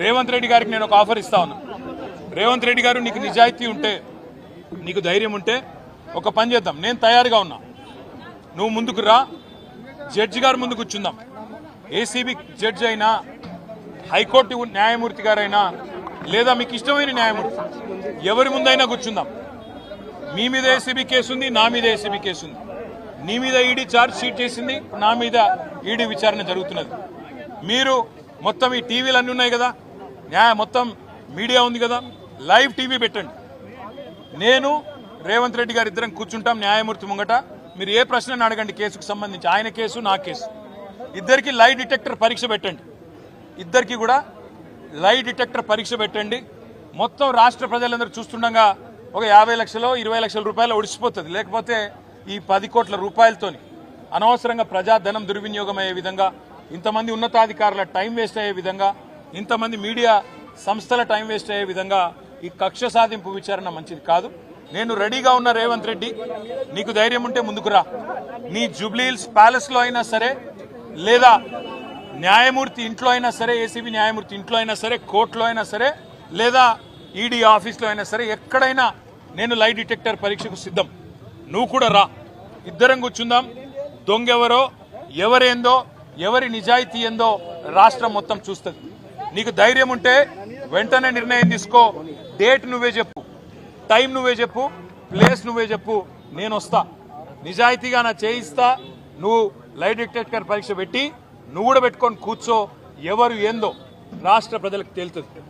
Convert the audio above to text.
రేవంత్ రెడ్డి గారికి నేను ఒక ఆఫర్ ఇస్తా ఉన్నా. రేవంత్ రెడ్డి గారు, నీకు నిజాయితీ ఉంటే, నీకు ధైర్యం ఉంటే ఒక పని చేద్దాం. నేను తయారుగా ఉన్నా, నువ్వు ముందుకు రా, జడ్జి గారు ముందు కూర్చుందాం. ఏసీబీ జడ్జి అయినా, హైకోర్టు న్యాయమూర్తి గారైనా, లేదా మీకు ఇష్టమైన న్యాయమూర్తి ఎవరి ముందైనా కూర్చుందాం. మీ మీద ఏసీబీ కేసు ఉంది, నా మీద ఏసీబీ కేసు ఉంది. నీ మీద ఈడీ ఛార్జ్ షీట్ చేసింది, నా మీద ఈడీ విచారణ జరుగుతున్నది. మీరు మొత్తం ఈ టీవీలు అన్నీ ఉన్నాయి కదా, మొత్తం మీడియా ఉంది కదా, లైవ్ టీవీ పెట్టండి. నేను రేవంత్ రెడ్డి గారు ఇద్దరం కూర్చుంటాం న్యాయమూర్తి ముంగట. మీరు ఏ ప్రశ్నను అడగండి కేసుకు సంబంధించి, ఆయన కేసు నా కేసు. ఇద్దరికి లై డిటెక్టర్ పరీక్ష పెట్టండి, ఇద్దరికి కూడా లై డిటెక్టర్ పరీక్ష పెట్టండి. మొత్తం రాష్ట్ర ప్రజలందరూ చూస్తుండగా ఒక 50 లక్షలు 20 లక్షల రూపాయలు ఒడిసిపోతుంది. లేకపోతే ఈ 10 కోట్ల రూపాయలతోని అనవసరంగా ప్రజాధనం దుర్వినియోగం అయ్యే విధంగా, ఇంతమంది ఉన్నతాధికారుల టైం వేస్ట్ అయ్యే విధంగా, ఇంతమంది మీడియా సంస్థల టైం వేస్ట్ అయ్యే విధంగా ఈ కక్ష సాధింపు విచారణ మంచిది కాదు. నేను రెడీగా ఉన్న రేవంత్ రెడ్డి, నీకు ధైర్యం ఉంటే ముందుకు రా. నీ జూబ్లీహిల్స్ ప్యాలెస్లో అయినా సరే, లేదా న్యాయమూర్తి ఇంట్లో అయినా సరే, ఏసీబీ న్యాయమూర్తి ఇంట్లో అయినా సరే, కోర్టులో అయినా సరే, లేదా ఈడీ ఆఫీస్లో అయినా సరే, ఎక్కడైనా నేను లై డిటెక్టర్ పరీక్షకు సిద్ధం. నువ్వు కూడా రా, ఇద్దరం కూర్చుందాం. దొంగెవరో, ఎవరేందో, ఎవరి నిజాయితీ ఏందో రాష్ట్రం మొత్తం చూస్తుంది. నీకు ధైర్యం ఉంటే వెంటనే నిర్ణయం తీసుకో. డేట్ నువ్వే చెప్పు, టైం నువ్వే చెప్పు, ప్లేస్ నువ్వే చెప్పు, నేను వస్తా. నిజాయితీగా నా చేయిస్తా. నువ్వు లై డిటెక్టర్ పరీక్ష పెట్టి నువ్వు కూడా పెట్టుకొని కూర్చో. ఎవరు ఏందో రాష్ట్ర ప్రజలకు తేలుతుంది.